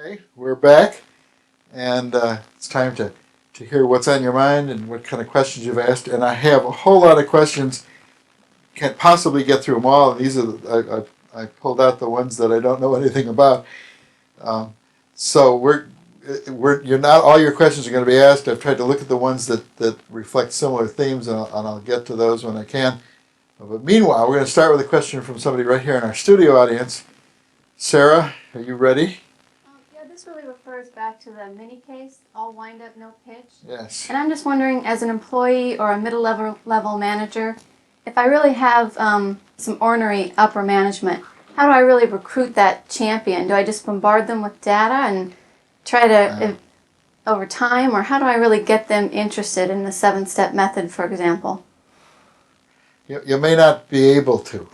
Okay, we're back, and it's time to hear what's on your mind and what kind of questions you've asked. And I have a whole lot of questions. Can't possibly get through them all. And these are I pulled out the ones that I don't know anything about. Um, so you're not all your questions are going to be asked. I've tried to look at the ones that reflect similar themes, and I'll get to those when I can. But meanwhile, we're going to start with a question from somebody right here in our studio audience. Sarah, are you ready? Yeah, this really refers back to the mini case, all wind up, no pitch. Yes. And I'm just wondering, as an employee or a middle level manager, if I really have some ornery upper management, how do I really recruit that champion? Do I just bombard them with data and try to, over time, or how do I really get them interested in the 7-step method, for example? You may not be able to,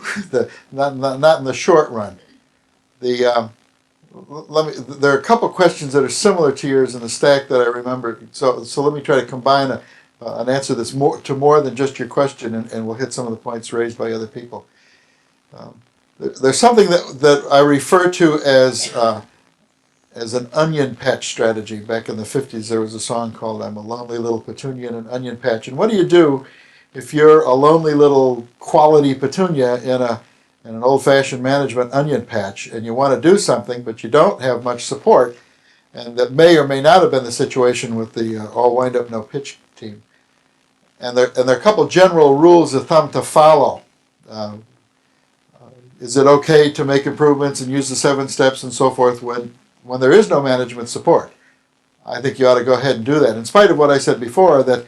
not in the short run. There are a couple questions that are similar to yours in the stack that I remember. So let me try to combine an answer that's more than just your question, and we'll hit some of the points raised by other people. There's something that I refer to as an onion patch strategy. Back in the 50s, there was a song called "I'm a Lonely Little Petunia in an Onion Patch." And what do you do if you're a lonely little quality petunia in an old-fashioned management onion patch, and you want to do something, but you don't have much support? And that may or may not have been the situation with the all wind up no pitch team. And there are a couple general rules of thumb to follow. Is it okay to make improvements and use the 7 steps and so forth when there is no management support? I think you ought to go ahead and do that, in spite of what I said before, that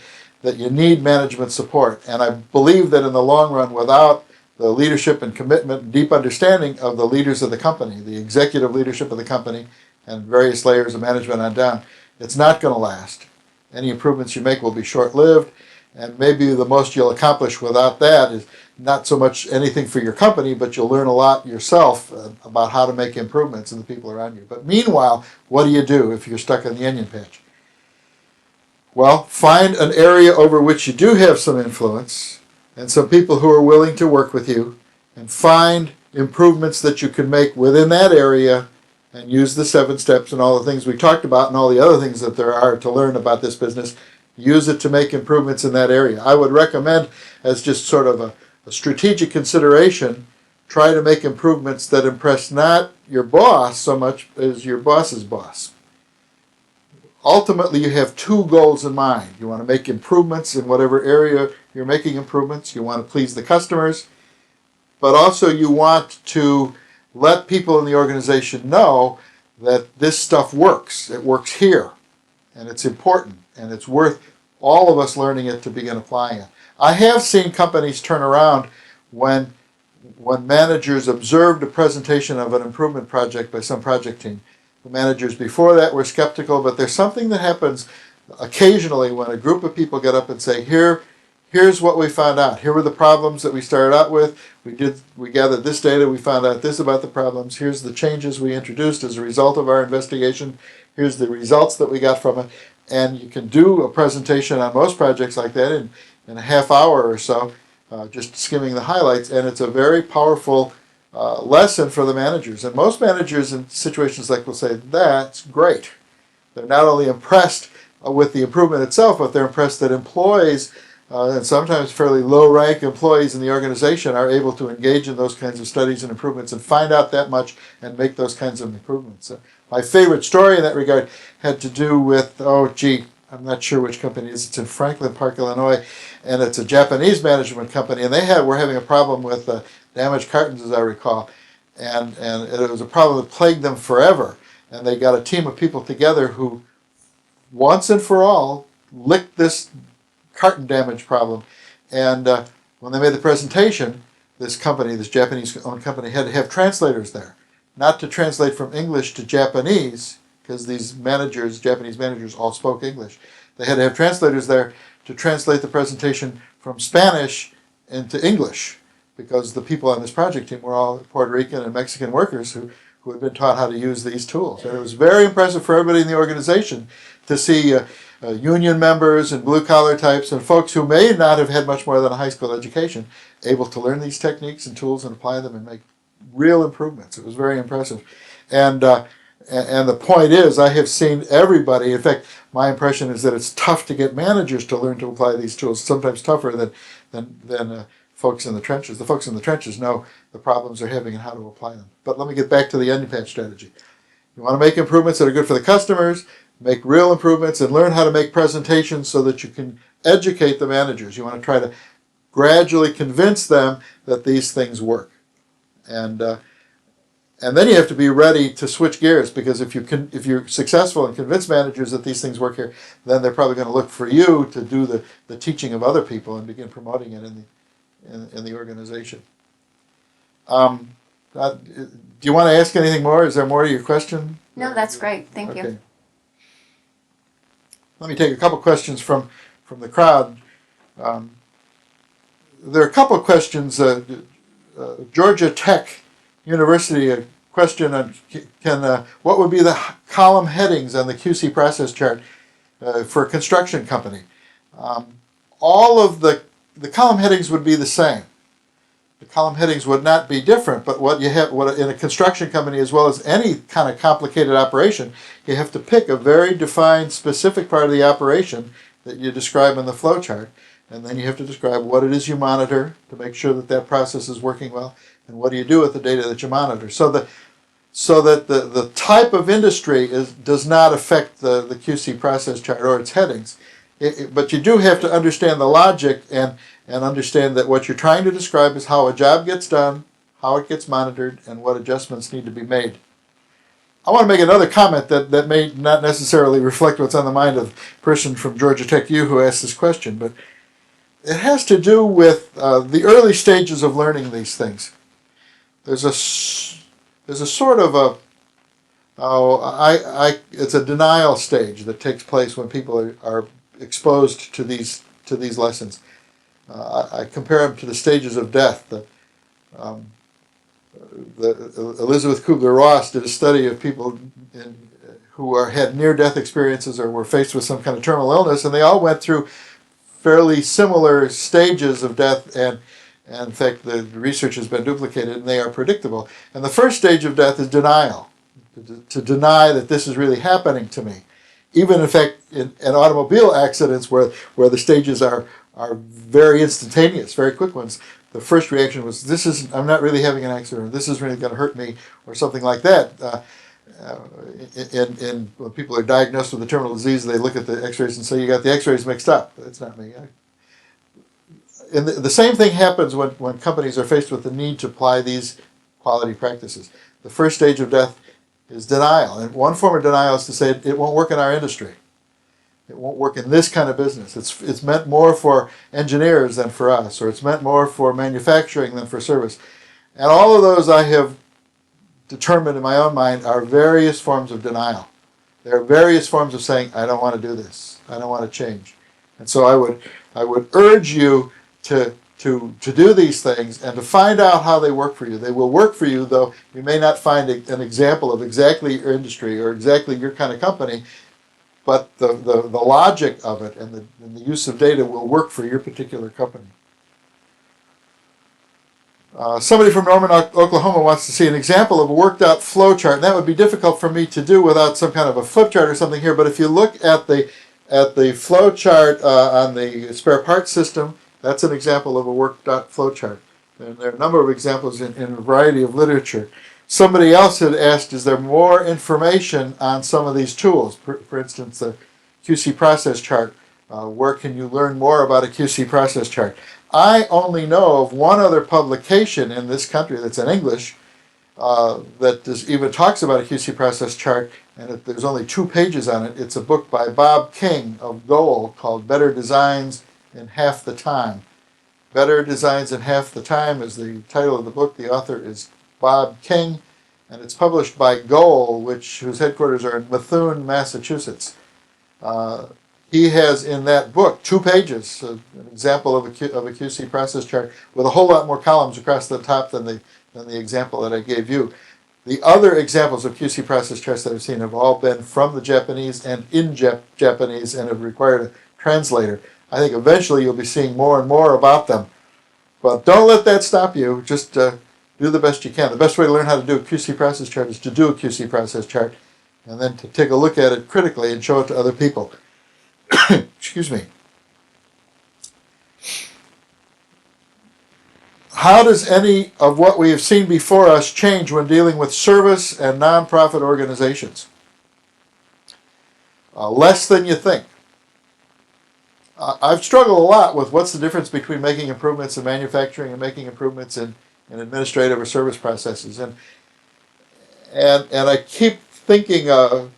you need management support. And I believe that in the long run, without the leadership and commitment and deep understanding of the leaders of the company, the executive leadership of the company, and various layers of management on down, it's not going to last. Any improvements you make will be short-lived, and maybe the most you'll accomplish without that is not so much anything for your company, but you'll learn a lot yourself about how to make improvements in the people around you. But meanwhile, what do you do if you're stuck in the onion patch? Well, find an area over which you do have some influence and some people who are willing to work with you, and find improvements that you can make within that area, and use the 7 steps and all the things we talked about and all the other things that there are to learn about this business. Use it to make improvements in that area. I would recommend, as just sort of a strategic consideration, try to make improvements that impress not your boss so much as your boss's boss. Ultimately, you have 2 goals in mind. You want to make improvements in whatever area you're making improvements. You want to please the customers, but also you want to let people in the organization know that this stuff works. It works here, and it's important, and it's worth all of us learning it to begin applying it. I have seen companies turn around when managers observed a presentation of an improvement project by some project team. The managers before that were skeptical, but there's something that happens occasionally when a group of people get up and say, here's what we found out. Here were the problems that we started out with. We gathered this data. We found out this about the problems. Here's the changes we introduced as a result of our investigation. Here's the results that we got from it. And you can do a presentation on most projects like that in a half hour or so, just skimming the highlights. And it's a very powerful lesson for the managers. And most managers in situations like will say, that's great. They're not only impressed with the improvement itself, but they're impressed that employees, and sometimes fairly low-rank employees in the organization, are able to engage in those kinds of studies and improvements and find out that much and make those kinds of improvements. My favorite story in that regard had to do with, I'm not sure which company it is. It's in Franklin Park, Illinois, and it's a Japanese management company, and were having a problem with damaged cartons, as I recall, and it was a problem that plagued them forever. And they got a team of people together who, once and for all, licked this carton damage problem. And when they made the presentation, this Japanese-owned company, had to have translators there, not to translate from English to Japanese, because these Japanese managers, all spoke English. They had to have translators there to translate the presentation from Spanish into English, because the people on this project team were all Puerto Rican and Mexican workers who had been taught how to use these tools. And it was very impressive for everybody in the organization to see union members and blue-collar types and folks who may not have had much more than a high school education able to learn these techniques and tools and apply them and make real improvements. It was very impressive. And And the point is, I have seen everybody. In fact, my impression is that it's tough to get managers to learn to apply these tools. Sometimes tougher than folks in the trenches. The folks in the trenches know the problems they're having and how to apply them. But let me get back to the ending patch strategy. You want to make improvements that are good for the customers, make real improvements, and learn how to make presentations so that you can educate the managers. You want to try to gradually convince them that these things work. And then you have to be ready to switch gears, because if you're successful and convince managers that these things work here, then they're probably going to look for you to do the teaching of other people and begin promoting it in the organization. Do you want to ask anything more? Is there more to your question? No, that's great. Thank you. Let me take a couple questions from the crowd. There are a couple of questions. Georgia Tech University, a question on what would be the column headings on the QC process chart for a construction company? All of the column headings would be the same. The column headings would not be different, but what in a construction company, as well as any kind of complicated operation, you have to pick a very defined, specific part of the operation that you describe in the flow chart, and then you have to describe what it is you monitor to make sure that process is working well, and what do you do with the data that you monitor, so that the type of industry does not affect the QC process chart or its headings. But you do have to understand the logic and understand that what you're trying to describe is how a job gets done, how it gets monitored, and what adjustments need to be made. I want to make another comment that may not necessarily reflect what's on the mind of the person from Georgia Tech U who asked this question, but it has to do with the early stages of learning these things. There's a sort of it's a denial stage that takes place when people are exposed to these lessons. I compare them to the stages of death. Elizabeth Kubler-Ross did a study of people who had near-death experiences or were faced with some kind of terminal illness, and they all went through fairly similar stages of death, and in fact the research has been duplicated, and they are predictable. And the first stage of death is denial, to deny that this is really happening to me. Even in fact in automobile accidents where the stages are very instantaneous, very quick ones, the first reaction was, I'm not really having an accident, or this is really going to hurt me, or something like that. When people are diagnosed with a terminal disease, they look at the x-rays and say, you got the x-rays mixed up. That's not me. And the same thing happens when companies are faced with the need to apply these quality practices. The first stage of death is denial. And one form of denial is to say it won't work in our industry. It won't work in this kind of business. It's meant more for engineers than for us, or it's meant more for manufacturing than for service. And all of those I have determined in my own mind are various forms of denial. There are various forms of saying, I don't want to do this. I don't want to change. And so I would urge you to do these things and to find out how they work for you. They will work for you, though you may not find an example of exactly your industry or exactly your kind of company, but the logic of it and the use of data will work for your particular company. Somebody from Norman, Oklahoma wants to see an example of a worked out flow chart. And that would be difficult for me to do without some kind of a flip chart or something here, but if you look at the flow chart on the spare parts system, that's an example of a worked out flow chart. And there are a number of examples in a variety of literature. Somebody else had asked, is there more information on some of these tools? For instance, the QC process chart. Where can you learn more about a QC process chart? I only know of one other publication in this country that's in English that even talks about a QC process chart, and there's only 2 pages on it. It's a book by Bob King of Goal called Better Designs in Half the Time. Better Designs in Half the Time is the title of the book. The author is Bob King, and it's published by Goal, whose headquarters are in Methuen, Massachusetts. He has in that book 2 pages, an example of a QC process chart with a whole lot more columns across the top than the example that I gave you. The other examples of QC process charts that I've seen have all been from the Japanese and in Japanese and have required a translator. I think eventually you'll be seeing more and more about them. But don't let that stop you. Just do the best you can. The best way to learn how to do a QC process chart is to do a QC process chart. and then to take a look at it critically and show it to other people. Excuse me. How does any of what we have seen before us change when dealing with service and nonprofit organizations? Less than you think. I've struggled a lot with what's the difference between making improvements in manufacturing and making improvements in administrative or service processes. And I keep thinking there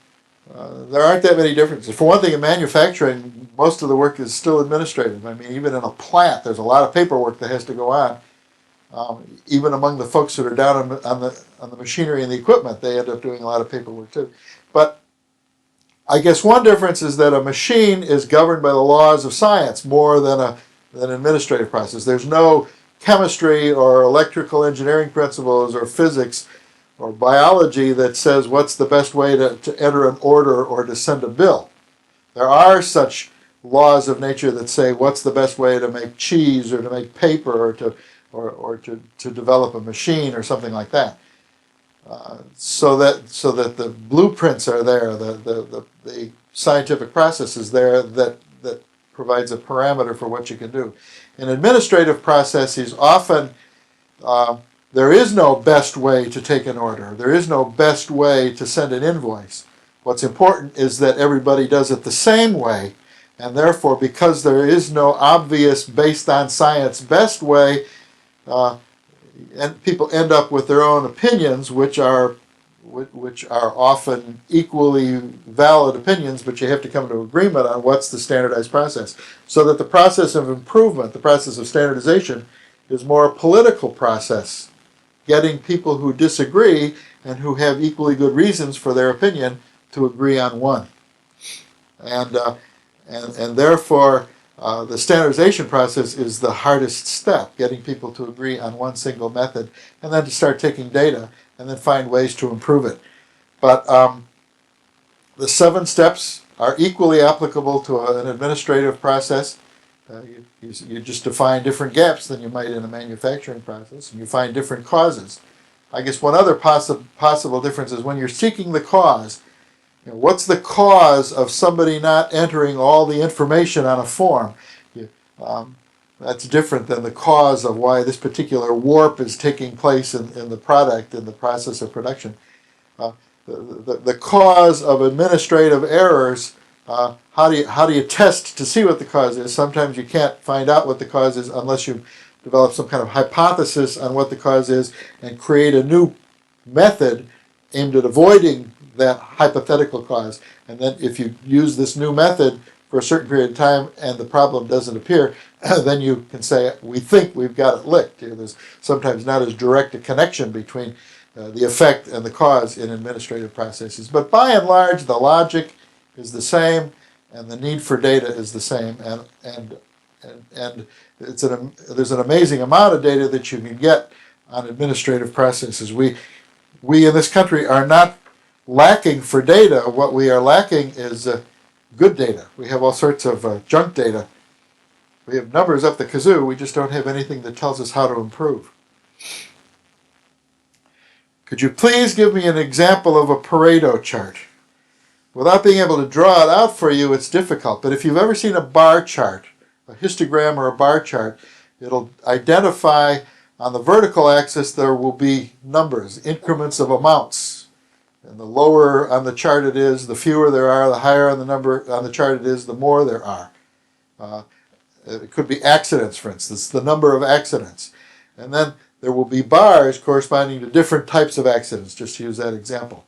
aren't that many differences. For one thing, in manufacturing, most of the work is still administrative. I mean, even in a plant, there's a lot of paperwork that has to go on. Even among the folks that are down on the machinery and the equipment, they end up doing a lot of paperwork too. But I guess one difference is that a machine is governed by the laws of science more than an administrative process. There's no chemistry or electrical engineering principles or physics or biology that says what's the best way to enter an order or to send a bill. There are such laws of nature that say what's the best way to make cheese or to make paper or to develop a machine or something like that. So that the blueprints are there, the scientific process is there that provides a parameter for what you can do. In administrative processes, often there is no best way to take an order. There is no best way to send an invoice. What's important is that everybody does it the same way, and therefore, because there is no obvious, based on science, best way, and people end up with their own opinions, which are often equally valid opinions, but you have to come to agreement on what's the standardized process. So that the process of improvement, the process of standardization, is more a political process, getting people who disagree and who have equally good reasons for their opinion to agree on one. And therefore, the standardization process is the hardest step, getting people to agree on one single method, and then to start taking data and then find ways to improve it. But the 7 steps are equally applicable to an administrative process. You just define different gaps than you might in a manufacturing process, and you find different causes. I guess one other possible difference is when you're seeking the cause. What's the cause of somebody not entering all the information on a form? That's different than the cause of why this particular warp is taking place in the product, in the process of production. The cause of administrative errors, how do you test to see what the cause is? Sometimes you can't find out what the cause is unless you develop some kind of hypothesis on what the cause is and create a new method aimed at avoiding that hypothetical cause. And then if you use this new method for a certain period of time and the problem doesn't appear, then you can say, we think we've got it licked. There's sometimes not as direct a connection between the effect and the cause in administrative processes. But by and large, the logic is the same and the need for data is the same. And there's an amazing amount of data that you can get on administrative processes. We in this country are not lacking for data. What we are lacking is good data. We have all sorts of junk data. We have numbers up the kazoo. We just don't have anything that tells us how to improve. Could you please give me an example of a Pareto chart? Without being able to draw it out for you, it's difficult. But if you've ever seen a bar chart, a histogram or a bar chart, it'll identify on the vertical axis there will be numbers, increments of amounts. And the lower on the chart it is, the fewer there are. The higher on the number on the chart it is, the more there are. It could be accidents, for instance, the number of accidents. And then there will be bars corresponding to different types of accidents, just to use that example.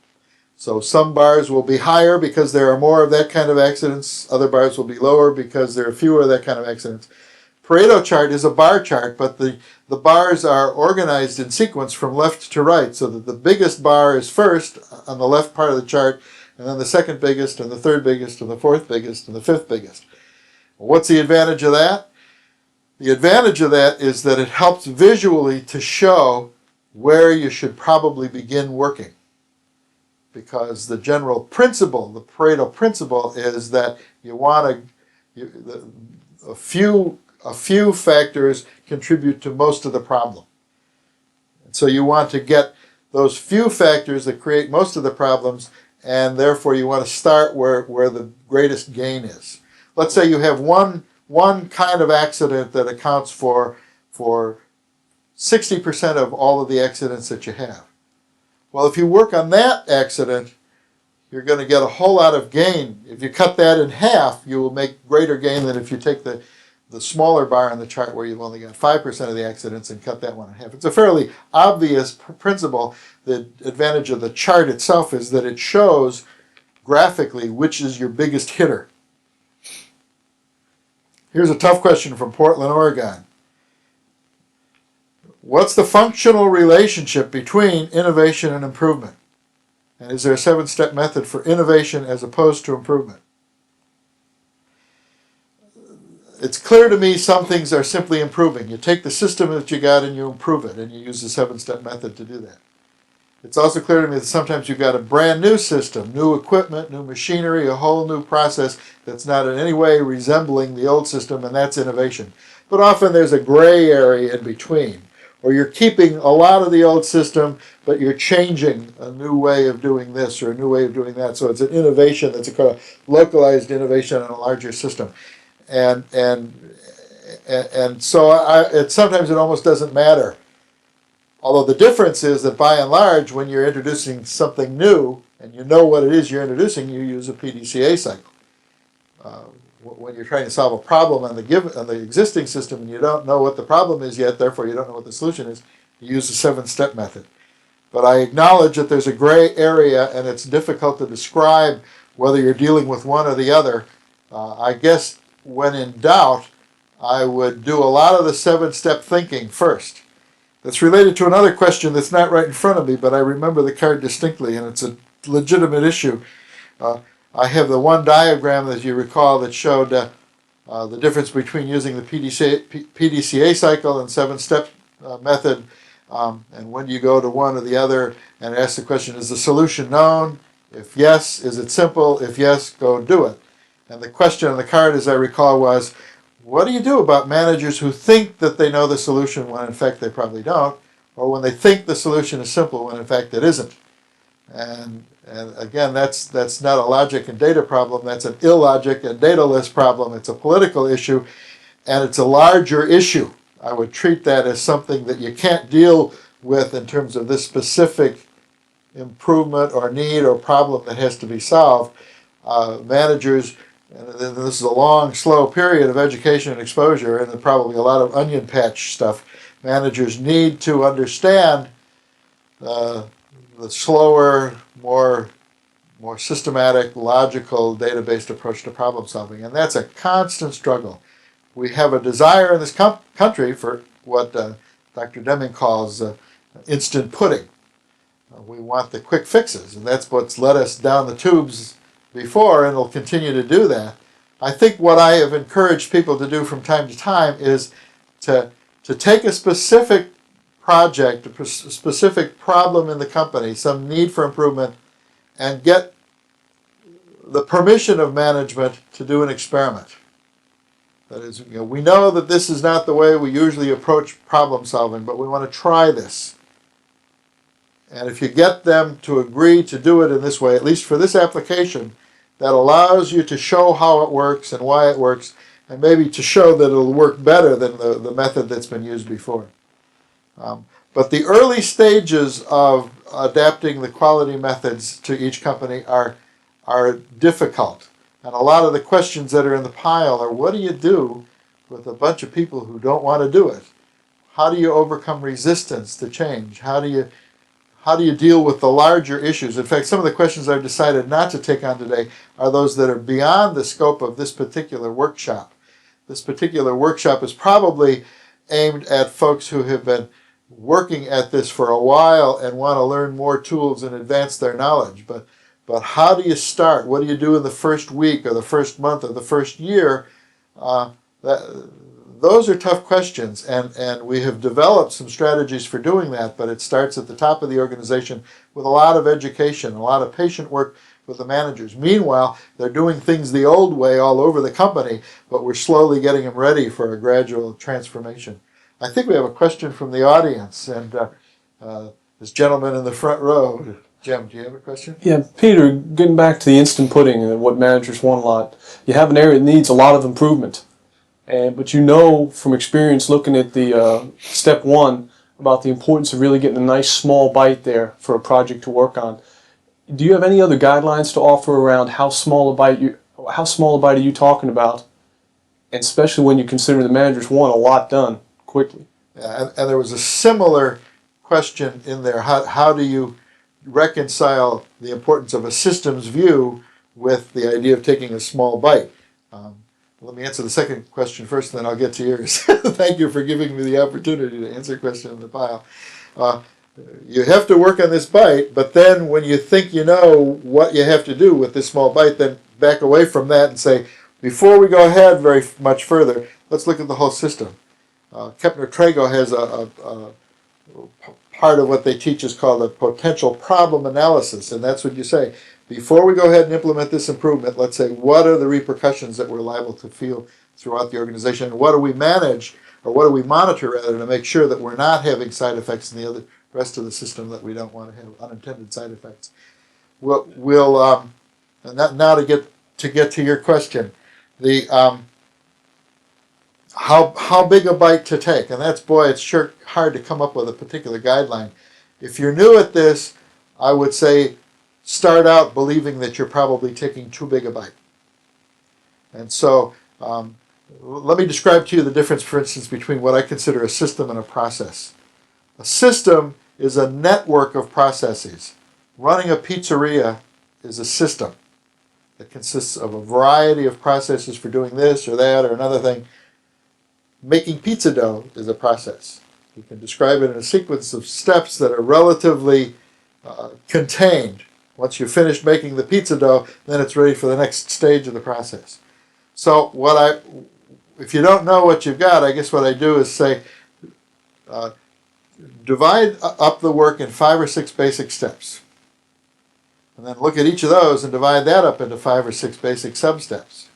So some bars will be higher because there are more of that kind of accidents. Other bars will be lower because there are fewer of that kind of accidents. Pareto chart is a bar chart, but the bars are organized in sequence from left to right, so that the biggest bar is first on the left part of the chart, and then the second biggest, and the third biggest, and the fourth biggest, and the fifth biggest. What's the advantage of that? The advantage of that is that it helps visually to show where you should probably begin working. Because the general principle, the Pareto principle, is that you want a few factors contribute to most of the problem. And so you want to get those few factors that create most of the problems and therefore you want to start where the greatest gain is. Let's say you have one kind of accident that accounts for 60% of all of the accidents that you have. Well, if you work on that accident, you're going to get a whole lot of gain. If you cut that in half, you will make greater gain than if you take the smaller bar on the chart where you've only got 5% of the accidents and cut that one in half. It's a fairly obvious principle. The advantage of the chart itself is that it shows graphically which is your biggest hitter. Here's a tough question from Portland, Oregon. What's the functional relationship between innovation and improvement? And is there a 7-step method for innovation as opposed to improvement? It's clear to me some things are simply improving. You take the system that you got and you improve it, and you use the 7-step method to do that. It's also clear to me that sometimes you've got a brand new system, new equipment, new machinery, a whole new process that's not in any way resembling the old system, and that's innovation. But often there's a gray area in between, or you're keeping a lot of the old system, but you're changing a new way of doing this or a new way of doing that. So it's an innovation that's a kind of localized innovation on a larger system. And so sometimes it almost doesn't matter. Although the difference is that by and large, when you're introducing something new and you know what it is you're introducing, you use a PDCA cycle. When you're trying to solve a problem on the existing system and you don't know what the problem is yet, therefore you don't know what the solution is, you use the 7-step method. But I acknowledge that there's a gray area and it's difficult to describe whether you're dealing with one or the other. I guess when in doubt, I would do a lot of the 7-step thinking first. That's related to another question that's not right in front of me, but I remember the card distinctly, and it's a legitimate issue. I have the one diagram, as you recall, that showed the difference between using the PDCA cycle and 7-step method, and when you go to one or the other and ask the question, is the solution known? If yes, is it simple? If yes, go do it. And the question on the card, as I recall, was, what do you do about managers who think that they know the solution when in fact they probably don't, or when they think the solution is simple when in fact it isn't? And again, that's not a logic and data problem, that's an illogic and dataless problem. It's a political issue, and it's a larger issue. I would treat that as something that you can't deal with in terms of this specific improvement or need or problem that has to be solved. Managers, and this is a long, slow period of education and exposure, and probably a lot of onion patch stuff. Managers need to understand the slower, more systematic, logical, data-based approach to problem solving, and that's a constant struggle. We have a desire in this country for what Dr. Deming calls instant pudding. We want the quick fixes, and that's what's led us down the tubes before, and will continue to do that. I think what I have encouraged people to do from time to time is to take a specific project, a specific problem in the company, some need for improvement, and get the permission of management to do an experiment. That is, we know that this is not the way we usually approach problem solving, but we want to try this. And if you get them to agree to do it in this way, at least for this application, that allows you to show how it works and why it works, and maybe to show that it'll work better than the method that's been used before. But the early stages of adapting the quality methods to each company are difficult. And a lot of the questions that are in the pile are, what do you do with a bunch of people who don't want to do it? How do you overcome resistance to change? How do you deal with the larger issues? In fact, some of the questions I've decided not to take on today are those that are beyond the scope of this particular workshop. This particular workshop is probably aimed at folks who have been working at this for a while and want to learn more tools and advance their knowledge. But how do you start? What do you do in the first week or the first month or the first year? Those are tough questions, and we have developed some strategies for doing that, but it starts at the top of the organization with a lot of education, a lot of patient work with the managers. Meanwhile, they're doing things the old way all over the company, but we're slowly getting them ready for a gradual transformation. I think we have a question from the audience, and this gentleman in the front row. Jim, do you have a question? Yeah, Peter, getting back to the instant pudding and what managers want a lot, you have an area that needs a lot of improvement. But you know from experience looking at the step one about the importance of really getting a nice small bite there for a project to work on. Do you have any other guidelines to offer around how small a bite are you talking about? And especially when you consider the managers want a lot done quickly. Yeah, and there was a similar question in there. How do you reconcile the importance of a systems view with the idea of taking a small bite? Let me answer the second question first, and then I'll get to yours. Thank you for giving me the opportunity to answer a question in the pile. Uh, you have to work on this bite, but then when you think you know what you have to do with this small bite, then back away from that and say, before we go ahead very much further, let's look at the whole system. Kepner-Trago has a part of what they teach is called a potential problem analysis, and that's what you say. Before we go ahead and implement this improvement, let's say, what are the repercussions that we're liable to feel throughout the organization, and what do we manage, or what do we monitor rather, to make sure that we're not having side effects in the rest of the system that we don't want to have unintended side effects. And now to get to your question, the how big a bite to take, and that's, boy, it's sure hard to come up with a particular guideline. If you're new at this, I would say start out believing that you're probably taking too big a bite. And so let me describe to you the difference, for instance, between what I consider a system and a process. A system is a network of processes. Running a pizzeria is a system that consists of a variety of processes for doing this or that or another thing. Making pizza dough is a process. You can describe it in a sequence of steps that are relatively contained. Once you've finished making the pizza dough, then it's ready for the next stage of the process. So if you don't know what you've got, I guess what I do is say, divide up the work in 5 or 6 basic steps. And then look at each of those and divide that up into 5 or 6 basic sub-steps.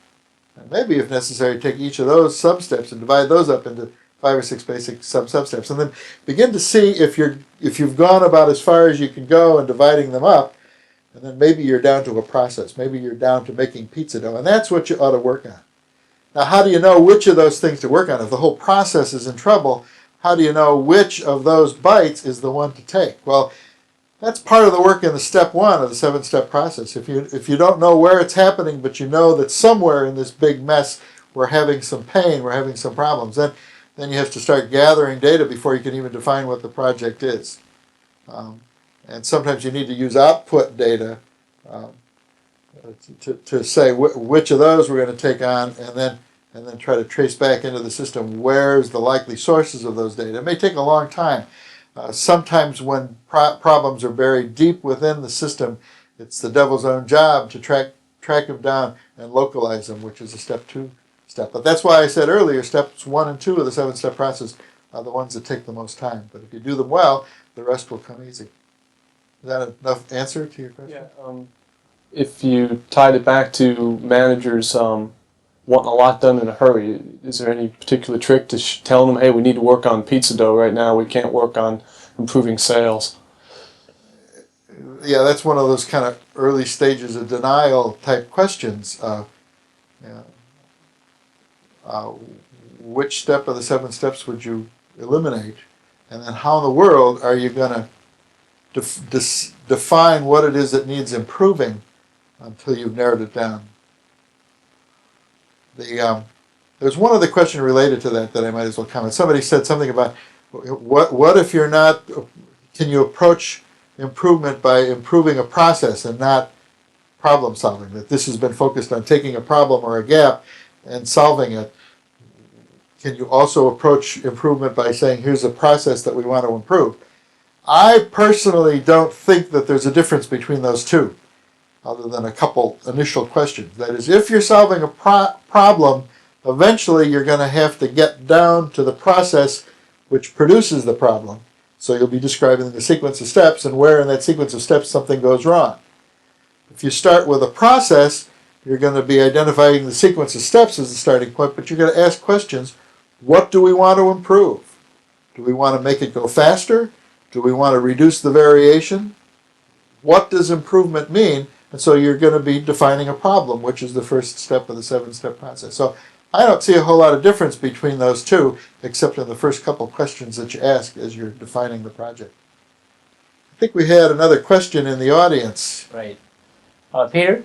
And maybe, if necessary, take each of those sub-steps and divide those up into 5 or 6 basic sub-steps. And then begin to see if you've gone about as far as you can go in dividing them up. And then maybe you're down to a process. Maybe you're down to making pizza dough. And that's what you ought to work on. Now, how do you know which of those things to work on? If the whole process is in trouble, how do you know which of those bites is the one to take? Well, that's part of the work in the step 1 of the 7-step process. If you don't know where it's happening, but you know that somewhere in this big mess we're having some pain, we're having some problems, then you have to start gathering data before you can even define what the project is. And sometimes you need to use output data to say which of those we're going to take on, and then try to trace back into the system where's the likely sources of those data. It may take a long time. Sometimes when problems are buried deep within the system, it's the devil's own job to track them down and localize them, which is a step 2 step. But that's why I said earlier, steps 1 and 2 of the 7-step process are the ones that take the most time. But if you do them well, the rest will come easy. Is that enough answer to your question? Yeah. If you tied it back to managers wanting a lot done in a hurry, is there any particular trick to telling them, hey, we need to work on pizza dough right now, we can't work on improving sales? Yeah, that's one of those kind of early stages of denial type questions. Which step of the 7 steps would you eliminate? And then how in the world are you going to define what it is that needs improving until you've narrowed it down? There's one other question related to that I might as well comment. Somebody said something about what if you're not, can you approach improvement by improving a process and not problem solving? That this has been focused on taking a problem or a gap and solving it. Can you also approach improvement by saying, here's a process that we want to improve? I personally don't think that there's a difference between those two, other than a couple initial questions. That is, if you're solving a problem, eventually you're going to have to get down to the process which produces the problem. So you'll be describing the sequence of steps and where in that sequence of steps something goes wrong. If you start with a process, you're going to be identifying the sequence of steps as the starting point, but you're going to ask questions. What do we want to improve? Do we want to make it go faster? Do we want to reduce the variation? what does improvement mean? And so you're going to be defining a problem, which is the first step of the 7-step process. So I don't see a whole lot of difference between those two, except in the first couple questions that you ask as you're defining the project. I think we had another question in the audience. Right. Peter,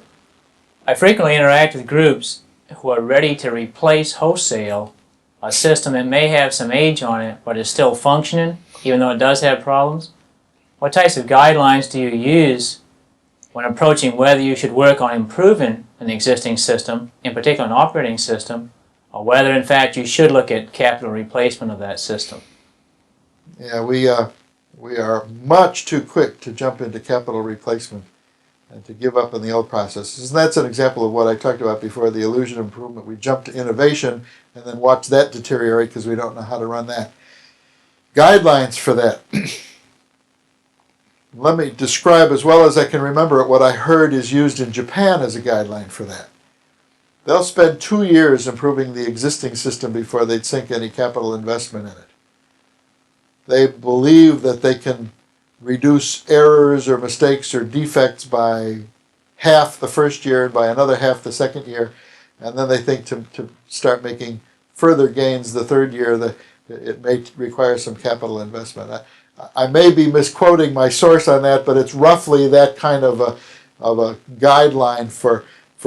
I frequently interact with groups who are ready to replace wholesale a system that may have some age on it, but is still functioning, even though it does have problems. What types of guidelines do you use when approaching whether you should work on improving an existing system, in particular an operating system, or whether in fact you should look at capital replacement of that system? Yeah, we are much too quick to jump into capital replacement and to give up on the old processes. And that's an example of what I talked about before, the illusion of improvement. We jump to innovation and then watch that deteriorate because we don't know how to run that. Guidelines for that. Let me describe as well as I can remember it what I heard is used in Japan as a guideline for that. They'll spend 2 years improving the existing system before they'd sink any capital investment in it. They believe that they can reduce errors or mistakes or defects by half the first year and by another half the second year, and then they think to start making further gains the third year that it may require some capital investment. I may be misquoting my source on that, but it's roughly that kind of a guideline for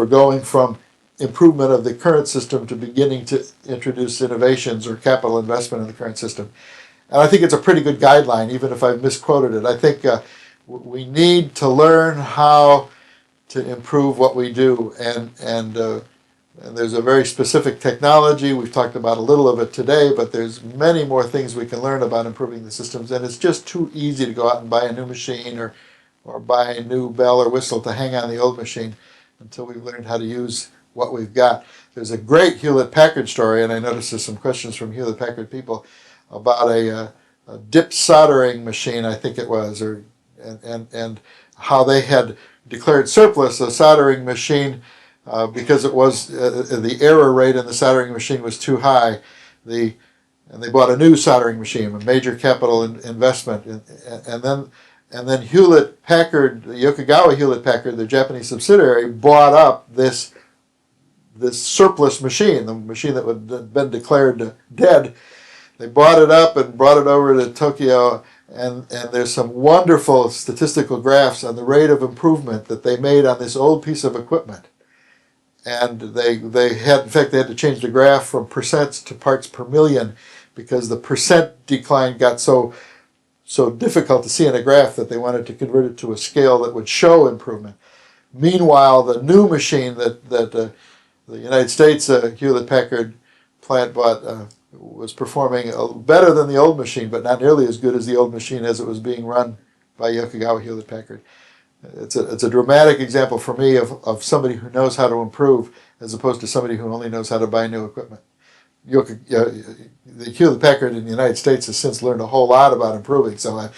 going from improvement of the current system to beginning to introduce innovations or capital investment in the current system. And I think it's a pretty good guideline, even if I've misquoted it. I think we need to learn how to improve what we do, and there's a very specific technology. We've talked about a little of it today, but there's many more things we can learn about improving the systems, and it's just too easy to go out and buy a new machine or buy a new bell or whistle to hang on the old machine until we've learned how to use what we've got. There's a great Hewlett-Packard story, and I noticed there's some questions from Hewlett-Packard people about a dip soldering machine, I think it was, and how they had declared surplus a soldering machine because it was the error rate in the soldering machine was too high. And they bought a new soldering machine, a major capital investment, and then Hewlett-Packard, Yokogawa Hewlett-Packard, the Japanese subsidiary, bought up this surplus machine, the machine that had been declared dead. They bought it up and brought it over to Tokyo, and there's some wonderful statistical graphs on the rate of improvement that they made on this old piece of equipment. And they had to change the graph from percents to parts per million because the percent decline got so difficult to see in a graph that they wanted to convert it to a scale that would show improvement. Meanwhile, the new machine that the United States Hewlett-Packard plant bought was performing better than the old machine, but not nearly as good as the old machine as it was being run by Yokogawa Hewlett-Packard. It's a dramatic example for me of somebody who knows how to improve as opposed to somebody who only knows how to buy new equipment. The Hewlett-Packard in the United States has since learned a whole lot about improving, so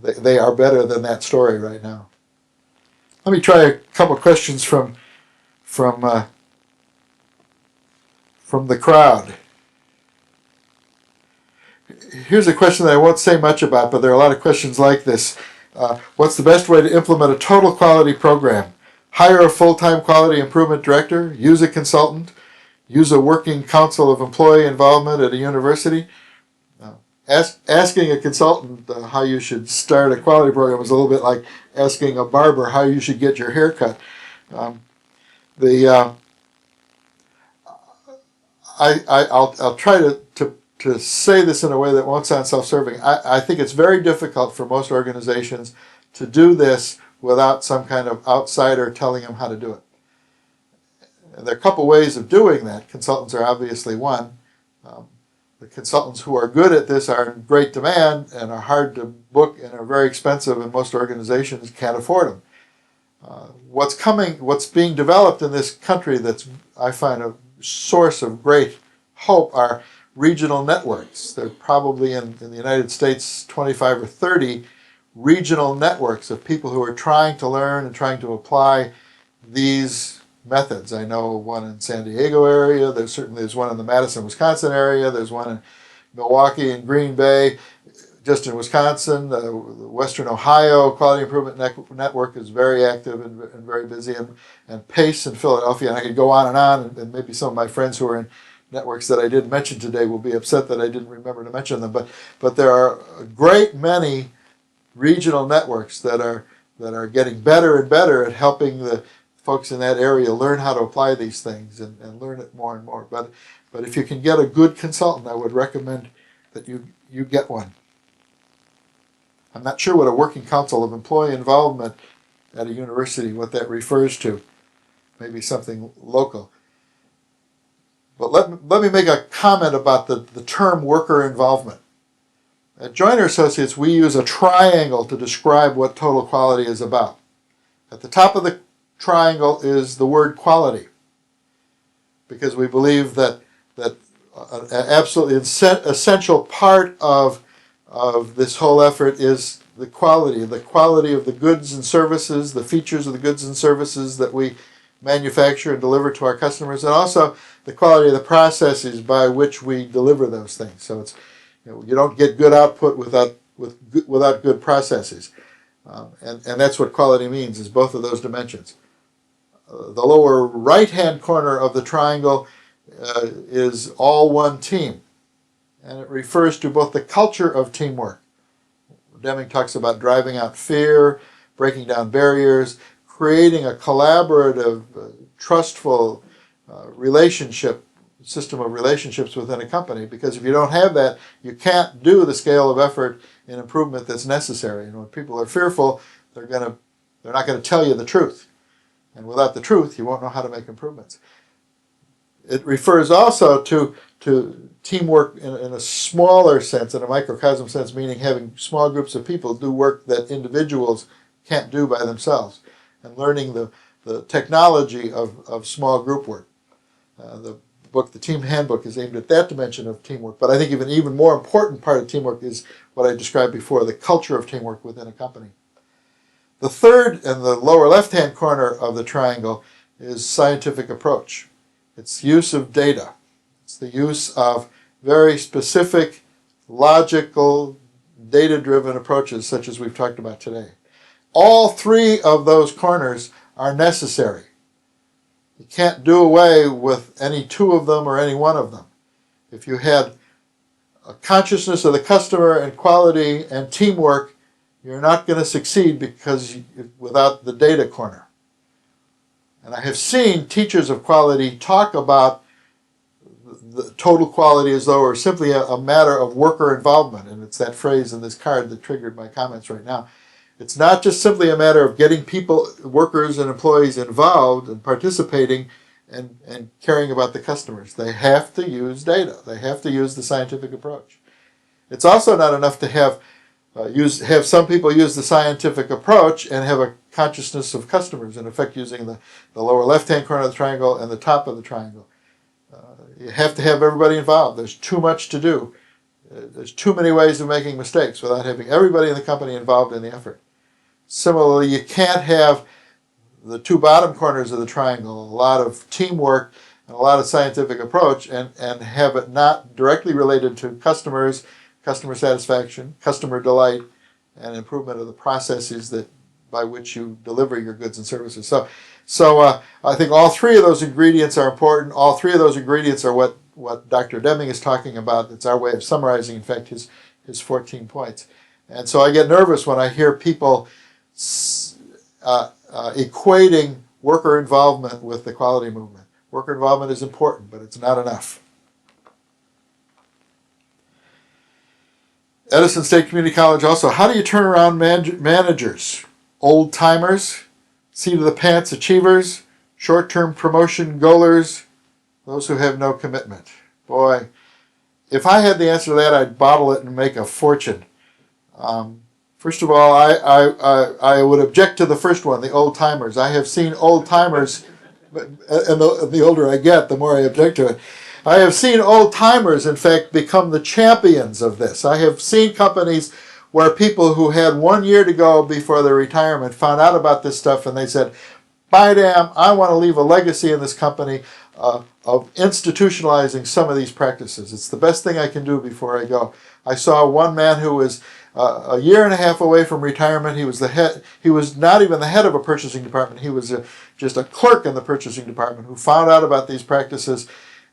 they are better than that story right now. Let me try a couple questions from the crowd. Here's a question that I won't say much about, but there are a lot of questions like this. What's the best way to implement a total quality program? Hire a full-time quality improvement director, use a consultant, use a working council of employee involvement at a university. Asking a consultant how you should start a quality program is a little bit like asking a barber how you should get your hair cut. I'll try to say this in a way that won't sound self-serving. I think it's very difficult for most organizations to do this without some kind of outsider telling them how to do it. And there are a couple ways of doing that. Consultants are obviously one. The consultants who are good at this are in great demand and are hard to book and are very expensive, and most organizations can't afford them. What's being developed in this country that's, I find, a source of great hope are regional networks. There are probably in the United States 25 or 30 regional networks of people who are trying to learn and trying to apply these methods. I know one in San Diego area. There's one in the Madison, Wisconsin area. There's one in Milwaukee and Green Bay. just in Wisconsin, Western Ohio Quality Improvement Network is very active and very busy, and PACE in Philadelphia, and I could go on, and maybe some of my friends who are in networks that I didn't mention today will be upset that I didn't remember to mention them, but there are a great many regional networks that are getting better and better at helping the folks in that area learn how to apply these things and learn it more and more. But if you can get a good consultant, I would recommend that you get one. I'm not sure what a working council of employee involvement at a university, what that refers to. Maybe something local. But let me make a comment about the term worker involvement. At Joyner Associates, we use a triangle to describe what total quality is about. At the top of the triangle is the word quality, because we believe that an absolutely essential part of this whole effort is the quality of the goods and services, the features of the goods and services that we manufacture and deliver to our customers, and also the quality of the processes by which we deliver those things. So it's, you don't get good output without good processes, and that's what quality means, is both of those dimensions. The lower right-hand corner of the triangle is all one team, and it refers to both the culture of teamwork. Deming talks about driving out fear, breaking down barriers, creating a collaborative, trustful system of relationships within a company, because if you don't have that, you can't do the scale of effort and improvement that's necessary. And when people are fearful, they're not going to tell you the truth. And without the truth, you won't know how to make improvements. It refers also to teamwork in a smaller sense, in a microcosm sense, meaning having small groups of people do work that individuals can't do by themselves, and learning the technology of small group work. The book, The Team Handbook, is aimed at that dimension of teamwork, but I think even more important part of teamwork is what I described before, the culture of teamwork within a company. The third, in the lower left-hand corner of the triangle, is scientific approach. It's use of data. It's the use of very specific, logical, data-driven approaches such as we've talked about today. All three of those corners are necessary. You can't do away with any two of them or any one of them. If you had a consciousness of the customer and quality and teamwork, you're not going to succeed without the data corner. And I have seen teachers of quality talk about the total quality as though it were simply a matter of worker involvement. And it's that phrase in this card that triggered my comments right now. It's not just simply a matter of getting people, workers and employees involved and participating and caring about the customers. They have to use data. They have to use the scientific approach. It's also not enough to have some people use the scientific approach and have a consciousness of customers, in effect using the lower left-hand corner of the triangle and the top of the triangle. You have to have everybody involved. There's too much to do. There's too many ways of making mistakes without having everybody in the company involved in the effort. Similarly, you can't have the two bottom corners of the triangle, a lot of teamwork and a lot of scientific approach, and have it not directly related to customers, customer satisfaction, customer delight, and improvement of the processes by which you deliver your goods and services. So I think all three of those ingredients are important. All three of those ingredients are what Dr. Deming is talking about. It's our way of summarizing, in fact, his 14 points. And so I get nervous when I hear people equating worker involvement with the quality movement. Worker involvement is important, but it's not enough. Edison State Community College also, how do you turn around managers? Old-timers, seat-of-the-pants achievers, short-term promotion goalers, those who have no commitment. Boy, if I had the answer to that, I'd bottle it and make a fortune. First of all, I would object to the first one, the old-timers. I have seen old-timers, and the older I get, the more I object to it. I have seen old-timers, in fact, become the champions of this. I have seen companies where people who had 1 year to go before their retirement found out about this stuff and they said, by damn, I want to leave a legacy in this company. of institutionalizing some of these practices. It's the best thing I can do before I go. I saw one man who was a year and a half away from retirement. He was the head. He was not even the head of a purchasing department. He was just a clerk in the purchasing department who found out about these practices,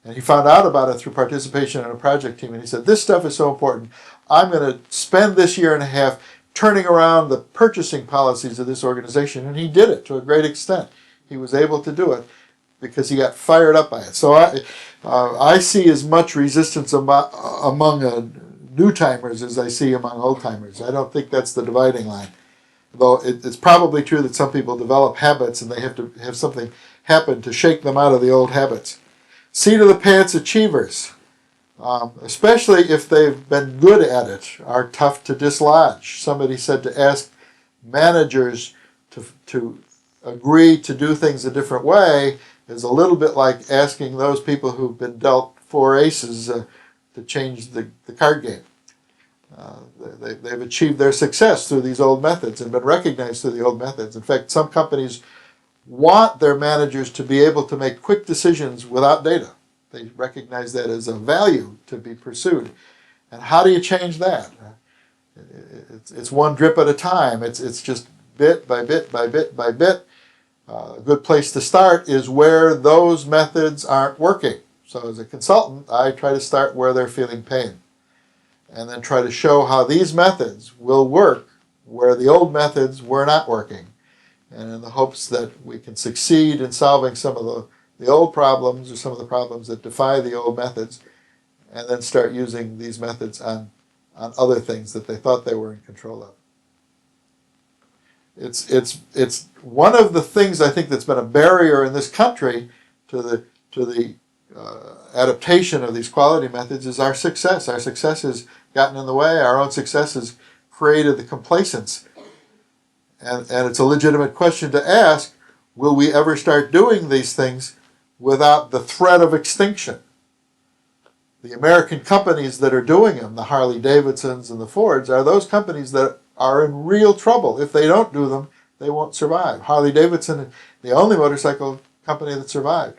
and he found out about it through participation in a project team. And he said, "This stuff is so important. I'm going to spend this year and a half turning around the purchasing policies of this organization." And he did it to a great extent. He was able to do it because he got fired up by it. So I see as much resistance among new timers as I see among old timers. I don't think that's the dividing line. Though it's probably true that some people develop habits and they have to have something happen to shake them out of the old habits. Seat of the pants achievers, especially if they've been good at it, are tough to dislodge. Somebody said to ask managers to agree to do things a different way is a little bit like asking those people who've been dealt four aces to change the card game. They've achieved their success through these old methods and been recognized through the old methods. In fact, some companies want their managers to be able to make quick decisions without data. They recognize that as a value to be pursued. And how do you change that? It's one drip at a time. It's just bit by bit by bit by bit. A good place to start is where those methods aren't working. So as a consultant, I try to start where they're feeling pain, and then try to show how these methods will work where the old methods were not working, and in the hopes that we can succeed in solving some of the old problems or some of the problems that defy the old methods, and then start using these methods on other things that they thought they were in control of. It's one of the things I think that's been a barrier in this country to the adaptation of these quality methods is our success. Our success has gotten in the way. Our own success has created the complacence. And it's a legitimate question to ask, will we ever start doing these things without the threat of extinction? The American companies that are doing them, the Harley Davidsons and the Fords, are those companies that are in real trouble. If they don't do them, they won't survive. Harley Davidson is the only motorcycle company that survived.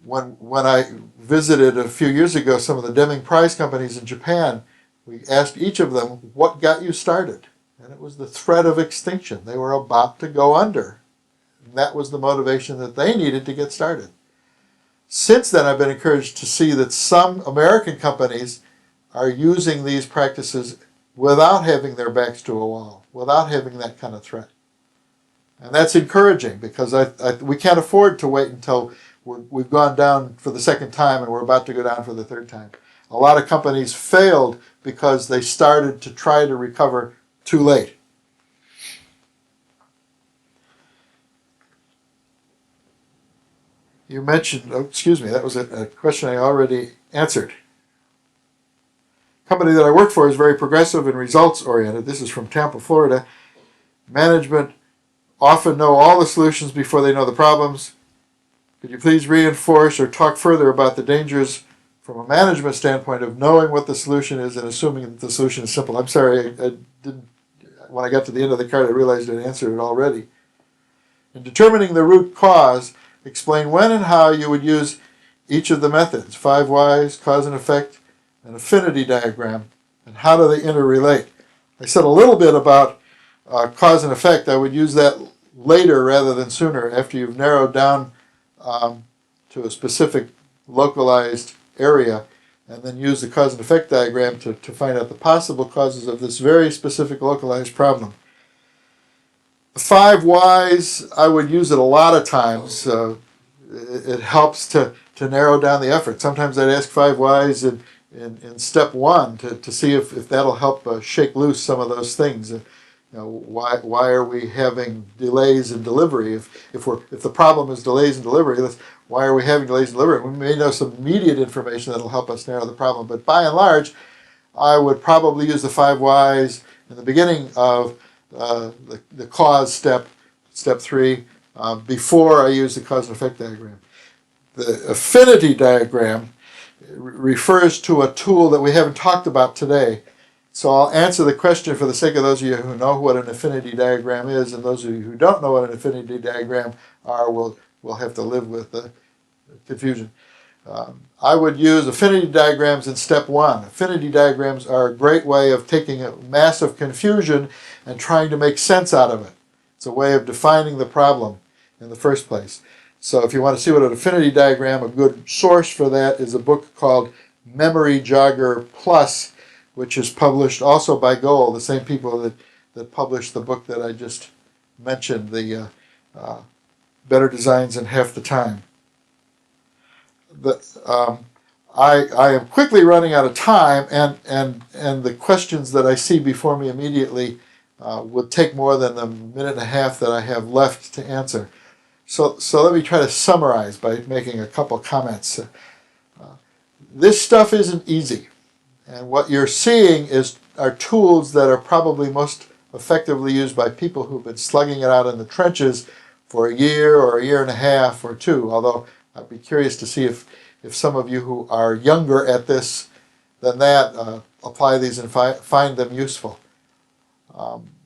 When I visited a few years ago some of the Deming Prize companies in Japan, we asked each of them, what got you started? And it was the threat of extinction. They were about to go under. And that was the motivation that they needed to get started. Since then, I've been encouraged to see that some American companies are using these practices without having their backs to a wall, without having that kind of threat. And that's encouraging because we can't afford to wait until we've gone down for the second time and we're about to go down for the third time. A lot of companies failed because they started to try to recover too late. You mentioned, that was a question I already answered. Company that I work for is very progressive and results-oriented. This is from Tampa, Florida. Management often know all the solutions before they know the problems. Could you please reinforce or talk further about the dangers from a management standpoint of knowing what the solution is and assuming that the solution is simple? I'm sorry, I didn't. When I got to the end of the card, I realized I'd answered it already. In determining the root cause, explain when and how you would use each of the methods, 5 whys, cause and effect, an affinity diagram, and how do they interrelate. I said a little bit about cause and effect. I would use that later rather than sooner, after you've narrowed down to a specific localized area, and then use the cause and effect diagram to find out the possible causes of this very specific localized problem. The 5 whys, I would use it a lot of times. It helps to narrow down the effort. Sometimes I'd ask 5 whys in step 1 to see if that'll help shake loose some of those things. Why are we having delays in delivery? If the problem is delays in delivery, why are we having delays in delivery? We may know some immediate information that'll help us narrow the problem. But by and large, I would probably use the 5 whys in the beginning of the cause step 3, before I use the cause and effect diagram. The affinity diagram refers to a tool that we haven't talked about today. So I'll answer the question for the sake of those of you who know what an affinity diagram is, and those of you who don't know what an affinity diagram are will have to live with confusion. I would use affinity diagrams in step 1. Affinity diagrams are a great way of taking a massive confusion and trying to make sense out of it. It's a way of defining the problem in the first place. So if you want to see what an affinity diagram, a good source for that is a book called Memory Jogger Plus, which is published also by Goal, the same people that published the book that I just mentioned, the Better Designs in Half the Time. I am quickly running out of time, and the questions that I see before me immediately would take more than the minute and a half that I have left to answer. So let me try to summarize by making a couple comments. This stuff isn't easy, and what you're seeing are tools that are probably most effectively used by people who've been slugging it out in the trenches for a year or a year and a half or two, although I'd be curious to see if some of you who are younger at this than that apply these and find them useful.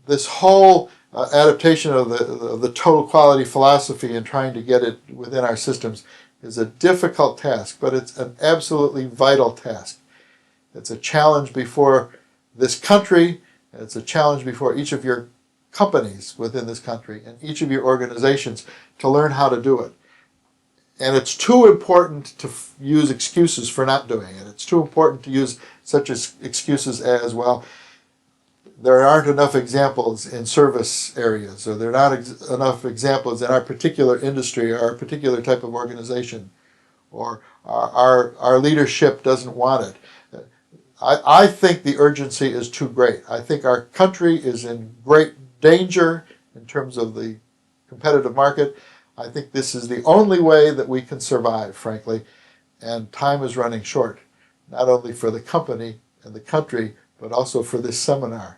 This whole adaptation of the total quality philosophy and trying to get it within our systems is a difficult task, but it's an absolutely vital task. It's a challenge before this country, and it's a challenge before each of your companies within this country and each of your organizations to learn how to do it. And it's too important to use excuses for not doing it. It's too important to use such excuses as, well, there aren't enough examples in service areas, or there are not enough examples in our particular industry or our particular type of organization, or our leadership doesn't want it. I think the urgency is too great. I think our country is in great danger in terms of the competitive market. I think this is the only way that we can survive, frankly, and time is running short, not only for the company and the country, but also for this seminar.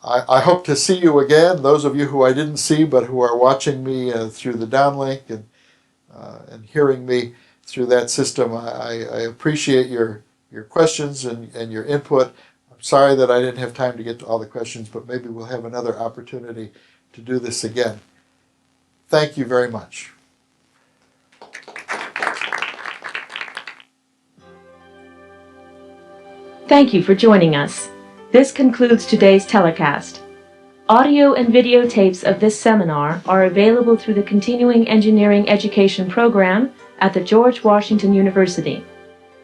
I hope to see you again, those of you who I didn't see but who are watching me through the downlink and hearing me through that system. I appreciate your questions and your input. I'm sorry that I didn't have time to get to all the questions, but maybe we'll have another opportunity to do this again. Thank you very much. Thank you for joining us. This concludes today's telecast. Audio and video tapes of this seminar are available through the Continuing Engineering Education Program at the George Washington University.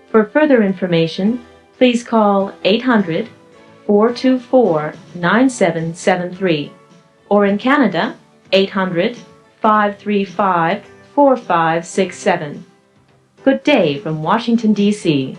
For further information, please call 800-424-9773, or in Canada, 800-535-4567. Good day from Washington, D.C.